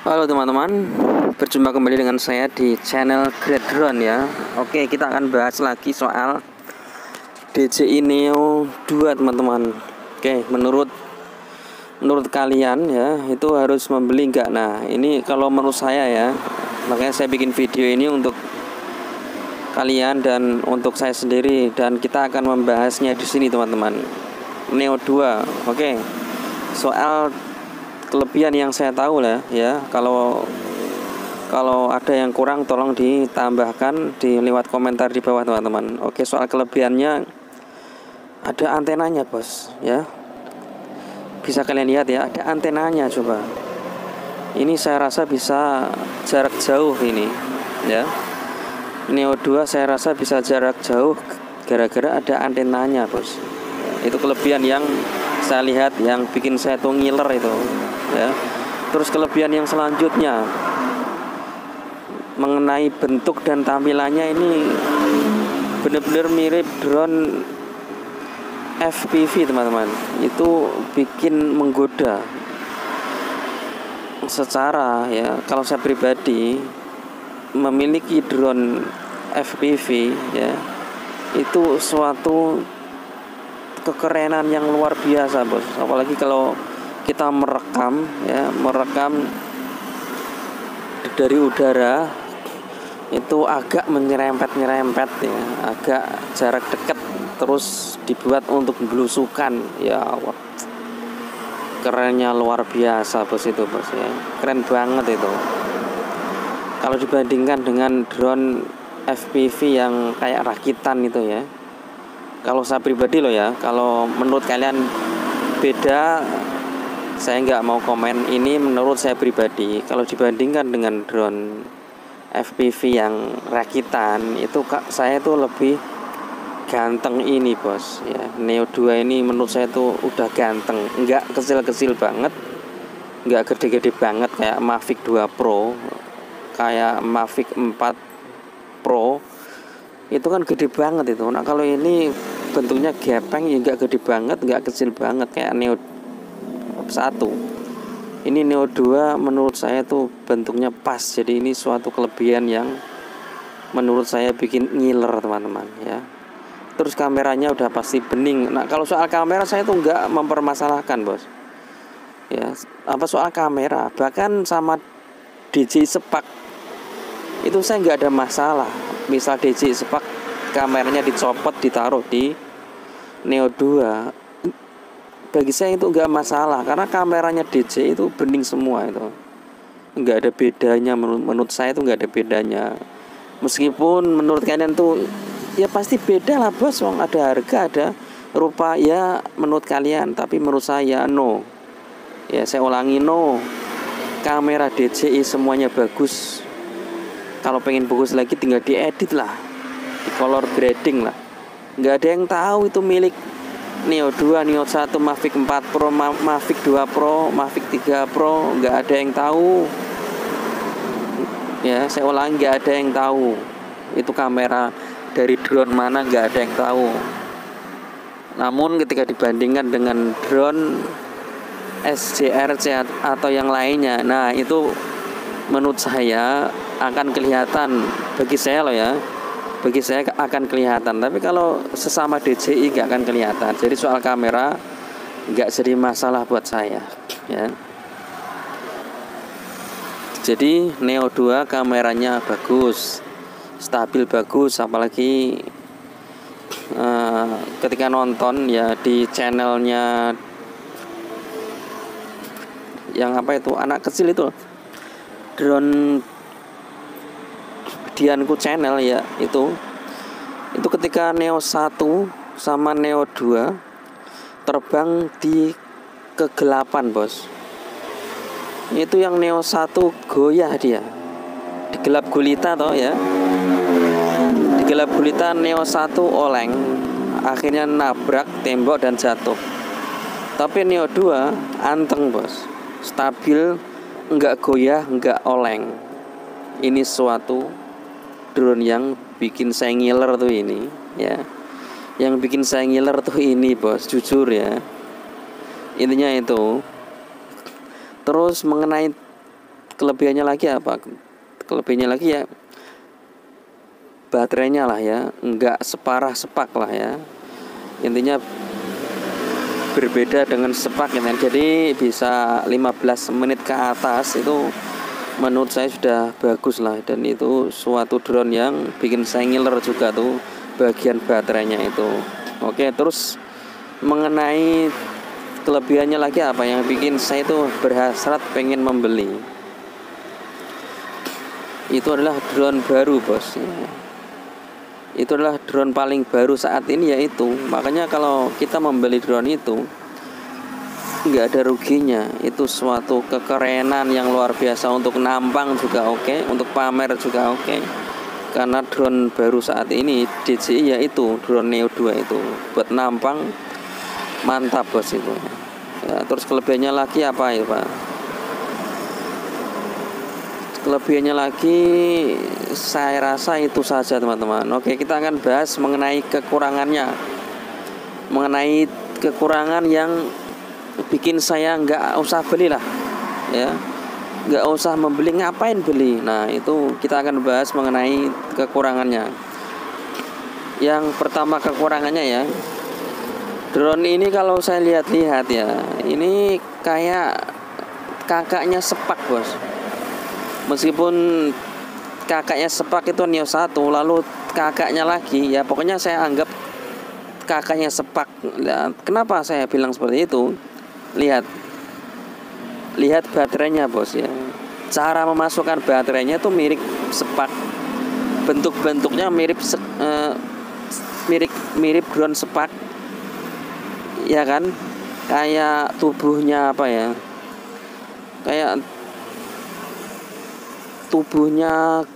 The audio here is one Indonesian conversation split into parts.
Halo teman-teman, berjumpa kembali dengan saya di channel Great Drone ya. Oke, kita akan bahas lagi soal DJI Neo 2 teman-teman. Oke, menurut kalian ya, itu harus membeli enggak? Nah, ini kalau menurut saya ya, makanya saya bikin video ini untuk kalian dan untuk saya sendiri, dan kita akan membahasnya di sini teman-teman. Neo 2. Oke. Soal kelebihan yang saya tahu lah ya, kalau ada yang kurang tolong ditambahkan di lewat komentar di bawah teman-teman. Oke, soal kelebihannya ada antenanya bos ya, bisa kalian lihat ya, ada antenanya. Coba ini saya rasa bisa jarak jauh ini ya. Neo 2 saya rasa bisa jarak jauh gara-gara ada antenanya bos. Itu kelebihan yang saya lihat yang bikin saya tuh ngiler itu ya. Terus kelebihan yang selanjutnya mengenai bentuk dan tampilannya, ini benar-benar mirip drone FPV teman-teman. Itu bikin menggoda secara ya, kalau saya pribadi memiliki drone FPV ya, itu suatu kekerenan yang luar biasa bos. Apalagi kalau kita merekam dari udara, itu agak menyerempet ya, agak jarak dekat, terus dibuat untuk belusukan ya. Allah, kerennya luar biasa bos itu bos ya, keren banget itu. Kalau dibandingkan dengan drone FPV yang kayak rakitan itu ya, kalau saya pribadi loh ya, kalau menurut kalian beda, saya nggak mau komen. Ini menurut saya pribadi, kalau dibandingkan dengan drone FPV yang rakitan itu, saya tuh lebih ganteng ini bos ya. Neo 2 ini menurut saya tuh udah ganteng, nggak kecil-kecil banget, nggak gede-gede banget kayak Mavic 2 Pro, kayak Mavic 4 Pro itu kan gede banget itu. Nah kalau ini bentuknya gepeng ya, nggak gede banget, nggak kecil banget kayak Neo 1. Ini Neo 2 menurut saya tuh bentuknya pas. Jadi ini suatu kelebihan yang menurut saya bikin ngiler teman-teman ya. Terus kameranya udah pasti bening. Nah kalau soal kamera saya tuh nggak mempermasalahkan bos ya. Apa soal kamera, bahkan sama DJI Spark itu saya nggak ada masalah. Misal DJI Spark kameranya dicopot ditaruh di Neo 2, bagi saya itu nggak masalah, karena kameranya DJI itu bening semua, itu nggak ada bedanya. Menurut saya itu nggak ada bedanya. Meskipun menurut kalian tuh ya pasti beda lah bos, wong ada harga ada rupa ya menurut kalian, tapi menurut saya no ya. Saya ulangi, no. Kamera DJI semuanya bagus. Kalau pengen bagus lagi tinggal diedit lah, di color grading lah. Nggak ada yang tahu itu milik Neo 2, Neo 1, Mavic 4 Pro, Mavic 2 Pro, Mavic 3 Pro. Nggak ada yang tahu ya. Saya ulangi, nggak ada yang tahu itu kamera dari drone mana, nggak ada yang tahu. Namun ketika dibandingkan dengan drone SJRC atau yang lainnya, nah itu menurut saya akan kelihatan. Bagi saya loh ya, bagi saya akan kelihatan. Tapi kalau sesama DJI nggak akan kelihatan. Jadi soal kamera nggak jadi masalah buat saya ya. Jadi Neo 2 kameranya bagus, stabil bagus. Apalagi ketika nonton ya di channelnya yang apa itu, anak kecil itu, drone Dianku channel ya, itu ketika Neo 1 sama Neo 2 terbang di kegelapan bos, itu yang Neo 1 goyah dia di gelap gulita toh ya. Di gelap gulita Neo 1 oleng, akhirnya nabrak tembok dan jatuh. Tapi Neo 2 anteng bos, stabil, enggak goyah, enggak oleng. Ini suatu drone yang bikin saya ngiler tuh ini ya. Yang bikin saya ngiler tuh ini bos, jujur ya, intinya itu. Terus mengenai kelebihannya lagi apa? Kelebihannya lagi ya baterainya lah ya, nggak separah Spark lah ya. Intinya berbeda dengan Spark ya. Jadi bisa 15 menit ke atas itu menurut saya sudah bagus lah, dan itu suatu drone yang bikin saya ngiler juga tuh bagian baterainya itu. Oke, terus mengenai kelebihannya lagi apa yang bikin saya itu berhasrat pengen membeli, itu adalah drone baru bos ya. Itu adalah drone paling baru saat ini yaitu, makanya kalau kita membeli drone itu nggak ada ruginya. Itu suatu kekerenan yang luar biasa, untuk nampang juga oke, untuk pamer juga oke. Karena drone baru saat ini DJI yaitu drone Neo 2 itu buat nampang mantap bos itu ya. Terus kelebihannya lagi apa ya Pak? Kelebihannya lagi saya rasa itu saja teman-teman. Oke, kita akan bahas mengenai kekurangannya. Mengenai kekurangan yang bikin saya nggak usah beli lah ya, nggak usah membeli, ngapain beli. Nah itu kita akan bahas mengenai kekurangannya. Yang pertama kekurangannya ya, drone ini kalau saya lihat-lihat ya, ini kayak kakaknya Spark bos. Meskipun kakaknya Spark itu Neo 1, lalu kakaknya lagi ya, pokoknya saya anggap kakaknya Spark. Nah, kenapa saya bilang seperti itu? Lihat baterainya bos ya. Cara memasukkan baterainya tuh mirip Spark. Bentuk-bentuknya mirip drone Spark. Ya kan? Kayak tubuhnya apa ya? Kayak tubuhnya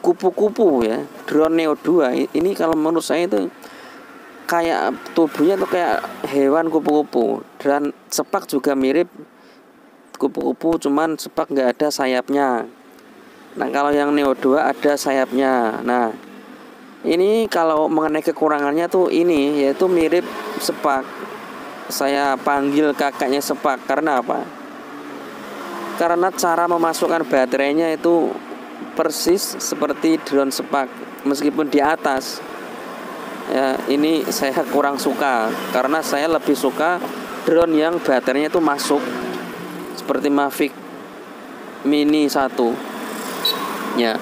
kupu-kupu ya. Drone Neo 2 ini kalau menurut saya itu kayak tubuhnya tuh kayak hewan kupu-kupu. Dan Spark juga mirip kupu-kupu, cuman Spark nggak ada sayapnya. Nah kalau yang Neo 2 ada sayapnya. Nah ini kalau mengenai kekurangannya tuh ini, yaitu mirip Spark. Saya panggil kakaknya Spark karena apa? Karena cara memasukkan baterainya itu persis seperti drone Spark, meskipun di atas. Ya, ini saya kurang suka karena saya lebih suka drone yang baterainya itu masuk seperti Mavic Mini 1 ya.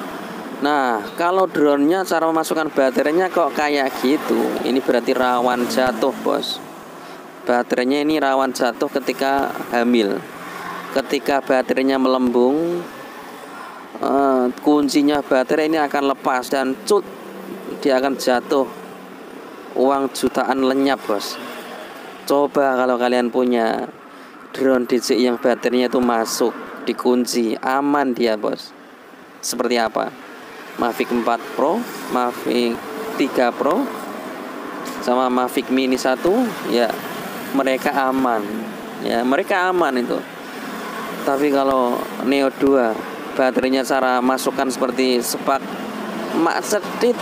Nah kalau drone-nya cara memasukkan baterainya kok kayak gitu, ini berarti rawan jatuh bos. Baterainya ini rawan jatuh ketika hamil. Ketika baterainya melembung, kuncinya baterai ini akan lepas dan cut, dia akan jatuh. Uang jutaan lenyap bos. Coba kalau kalian punya drone DJI yang baterainya itu masuk, dikunci, aman dia bos. Seperti apa? Mavic 4 Pro, Mavic 3 Pro, sama Mavic Mini 1 ya, mereka aman ya, mereka aman itu. Tapi kalau Neo 2 baterainya cara masukkan seperti Spark, mak sedit.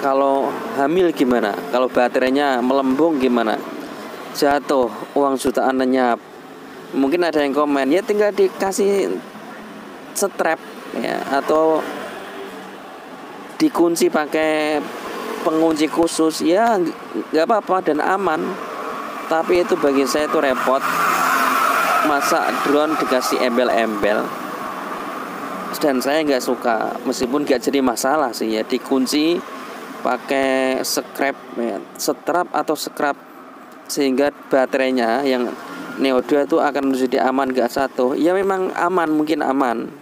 Kalau hamil gimana? Kalau baterainya melembung gimana? Jatuh, uang jutaan lenyap. Mungkin ada yang komen, ya tinggal dikasih strap ya, atau dikunci pakai pengunci khusus ya, nggak apa-apa dan aman. Tapi itu bagi saya itu repot. Masa drone dikasih embel-embel, dan saya nggak suka. Meskipun nggak jadi masalah sih ya, dikunci pakai strap atau scrap, sehingga baterainya yang Neo 2 itu akan menjadi aman, nggak jatuh. Ya memang aman, mungkin aman,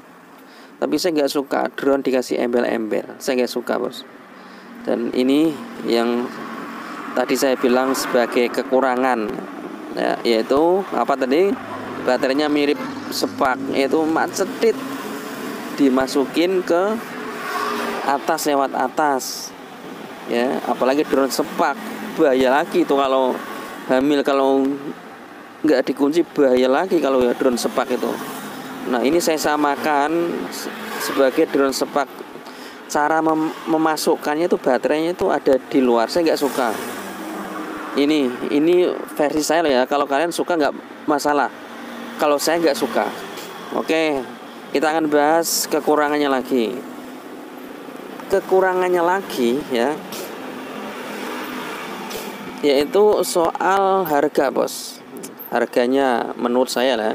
tapi saya nggak suka drone dikasih embel-embel. Saya nggak suka bos. Dan ini yang tadi saya bilang sebagai kekurangan ya, yaitu apa tadi? Baterainya mirip Spark, yaitu macet, dimasukin ke atas lewat atas ya. Apalagi drone Spark, bahaya lagi itu kalau hamil, kalau nggak dikunci bahaya lagi kalau ya drone Spark itu. Nah ini saya samakan sebagai drone Spark. Cara memasukkannya itu baterainya itu ada di luar, saya nggak suka. Ini versi saya ya. Kalau kalian suka nggak masalah. Kalau saya nggak suka. Oke, kita akan bahas kekurangannya lagi. Kekurangannya lagi ya, yaitu soal harga, bos. Harganya menurut saya lah,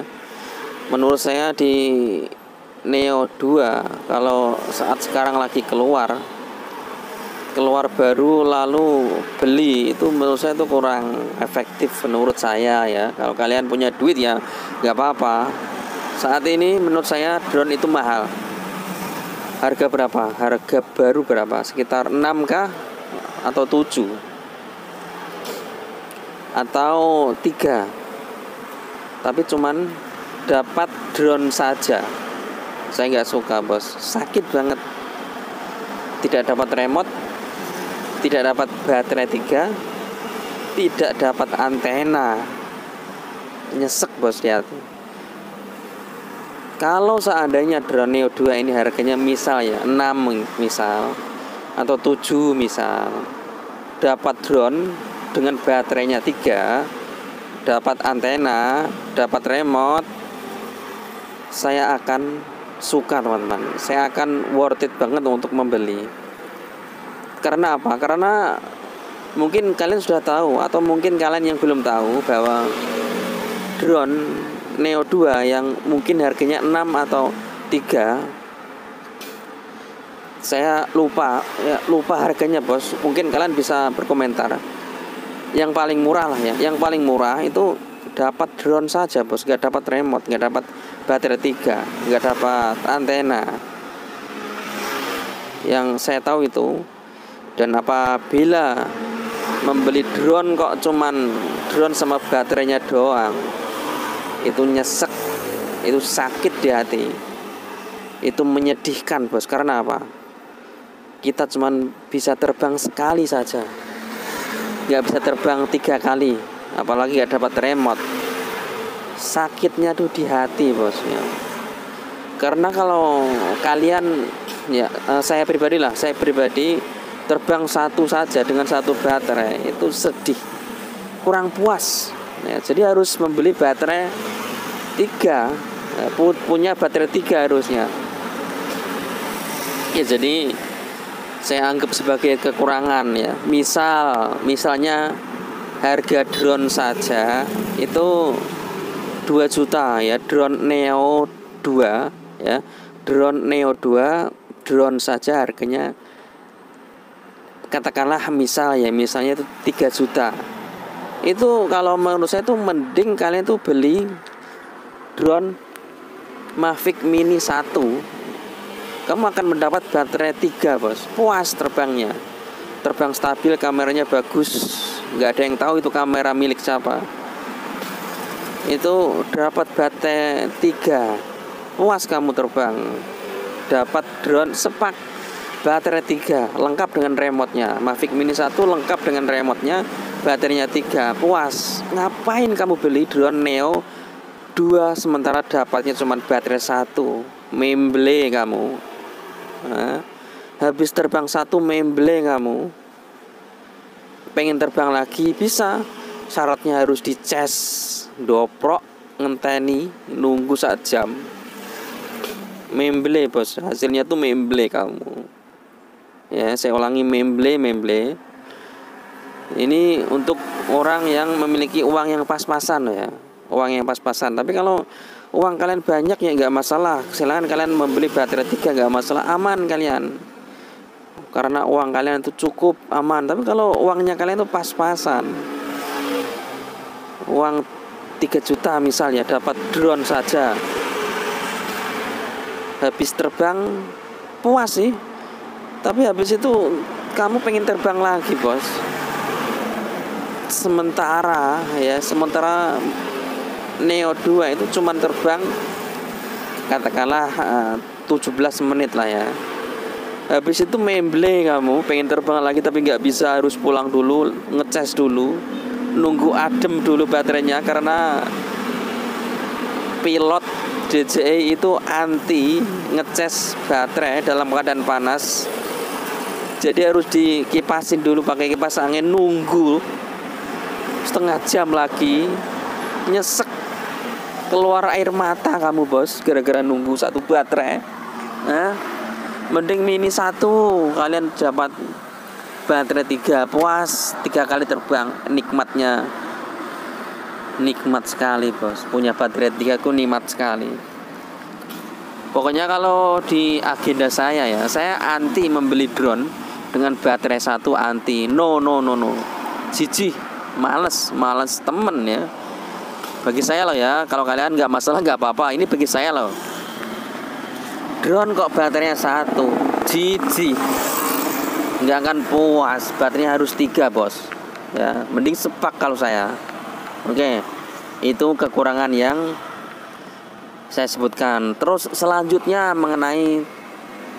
menurut saya di Neo 2 kalau saat sekarang lagi keluar baru lalu beli, itu menurut saya itu kurang efektif menurut saya ya. Kalau kalian punya duit ya nggak apa-apa. Saat ini menurut saya drone itu mahal. Harga berapa? Harga baru berapa? Sekitar 6K atau 7 atau 3. Tapi cuman dapat drone saja. Saya nggak suka, bos. Sakit banget. Tidak dapat remote, tidak dapat baterai 3, tidak dapat antena. Nyesek, bos, lihat. Kalau seandainya drone Neo 2 ini harganya misal ya 6 misal atau 7 misal, dapat drone dengan baterainya 3, dapat antena, dapat remote, saya akan suka, teman-teman. Saya akan worth it banget untuk membeli. Karena apa? Karena mungkin kalian sudah tahu, atau mungkin kalian yang belum tahu, bahwa drone Neo 2 yang mungkin harganya 6 atau 3, saya lupa harganya, bos. Mungkin kalian bisa berkomentar. Yang paling murah lah ya, yang paling murah itu dapat drone saja, bos. Nggak dapat remote, nggak dapat baterai 3, nggak dapat antena. Yang saya tahu itu. Dan apabila membeli drone kok cuman drone sama baterainya doang, itu nyesek, itu sakit di hati, itu menyedihkan, bos. Karena apa? Kita cuman bisa terbang sekali saja, nggak bisa terbang 3 kali, apalagi nggak dapat remote. Sakitnya tuh di hati, bos ya. Karena kalau kalian ya, saya pribadi terbang satu saja dengan satu baterai itu sedih, kurang puas ya. Jadi harus membeli baterai 3 ya, punya baterai 3 harusnya ya. Jadi saya anggap sebagai kekurangan ya. Misalnya harga drone saja itu 2 juta ya, drone Neo 2 ya. Drone Neo 2 drone saja harganya katakanlah misalnya itu 3 juta. Itu kalau menurut saya itu mending kalian tuh beli drone Mavic Mini 1. Kamu akan mendapat baterai 3, bos. Puas terbangnya. Terbang stabil, kameranya bagus. Nggak ada yang tahu itu kamera milik siapa. Itu dapat baterai 3. Puas kamu terbang. Dapat drone sepak baterai 3 lengkap dengan remote-nya. Mavic Mini 1 lengkap dengan remote-nya, baterainya 3. Puas. Ngapain kamu beli drone Neo 2 sementara dapatnya cuma baterai 1? Memble kamu. Habis terbang 1 memble kamu. Pengen terbang lagi bisa. Syaratnya harus dicas, doprok, ngenteni, nunggu 1 jam. Memble, bos. Hasilnya tuh memble kamu. Ya, saya ulangi, memble. Ini untuk orang yang memiliki uang yang pas-pasan ya, uang yang pas-pasan. Tapi kalau uang kalian banyak ya nggak masalah. Silakan kalian membeli baterai 3, nggak masalah, aman kalian. Karena uang kalian itu cukup aman. Tapi kalau uangnya kalian itu pas-pasan, uang 3 juta misalnya, dapat drone saja, habis terbang puas sih. Tapi habis itu kamu pengen terbang lagi, bos. Sementara Neo 2 itu cuma terbang katakanlah 17 menit lah ya. Habis itu memble kamu pengen terbang lagi tapi nggak bisa, harus pulang dulu, ngecas dulu, nunggu adem dulu baterainya. Karena pilot DJI itu anti ngecas baterai dalam keadaan panas. Jadi harus dikipasin dulu pakai kipas angin, nunggu setengah jam lagi. Nyesek. keluar air mata kamu bos gara-gara nunggu satu baterai. Mending Mini 1 kalian dapat baterai 3, puas 3 kali terbang. Nikmatnya nikmat sekali bos, punya baterai 3 ku nikmat sekali. Pokoknya kalau di agenda saya ya, saya anti membeli drone dengan baterai 1, anti. No. Jijik, males temen ya. Bagi saya loh ya, kalau kalian nggak masalah nggak apa-apa. Ini bagi saya loh. Drone kok baterainya 1, jijik, nggak akan puas. Baterainya harus 3 bos. Ya, mending sepak kalau saya. Oke, itu kekurangan yang saya sebutkan. Terus selanjutnya mengenai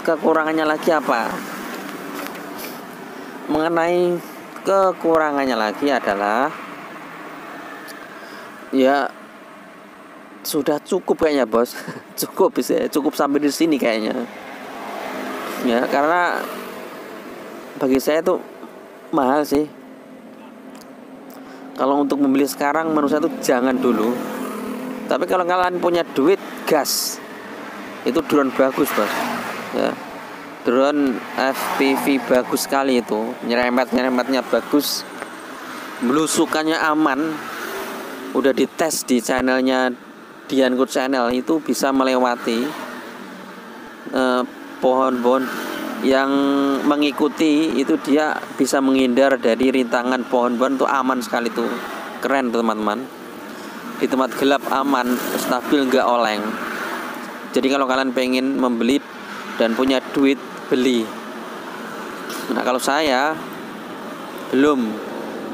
kekurangannya lagi apa? Mengenai kekurangannya lagi adalah ya sudah cukup kayaknya bos. cukup sampai di sini kayaknya ya, karena bagi saya tuh mahal sih. Kalau untuk membeli sekarang menurut saya tuh jangan dulu. Tapi kalau kalian punya duit, gas. Itu drone bagus bos ya. Drone FPV bagus sekali itu, nyerempetnya bagus, belusukannya aman. Udah dites di channelnya Dianku Channel, itu bisa melewati pohon-pohon yang mengikuti itu, dia bisa menghindar dari rintangan pohon-pohon. Itu aman sekali tuh, keren tuh teman-teman. Di tempat gelap aman, stabil, nggak oleng. Jadi kalau kalian pengen membeli dan punya duit, beli. Nah kalau saya belum,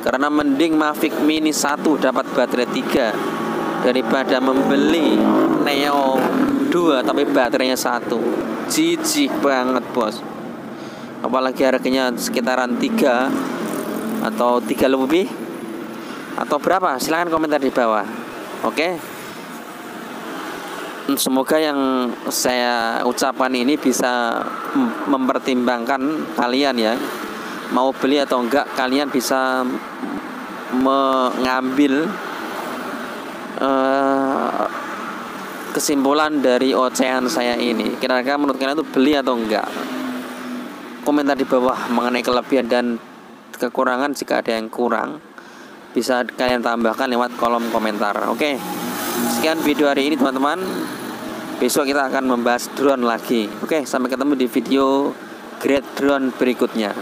karena mending Mavic Mini 1 dapat baterai 3 daripada membeli Neo 2 tapi baterainya 1. Jijik banget bos. Apalagi harganya sekitaran 3 atau 3 lebih atau berapa, silahkan komentar di bawah. Oke, semoga yang saya ucapkan ini bisa mempertimbangkan kalian ya, mau beli atau enggak. Kalian bisa mengambil kesimpulan dari ocehan saya ini. Kira-kira menurut kalian itu beli atau enggak? Komentar di bawah mengenai kelebihan dan kekurangan. Jika ada yang kurang, bisa kalian tambahkan lewat kolom komentar. Oke, sekian video hari ini teman-teman. Besok kita akan membahas drone lagi. Oke, sampai ketemu di video Great Drone berikutnya.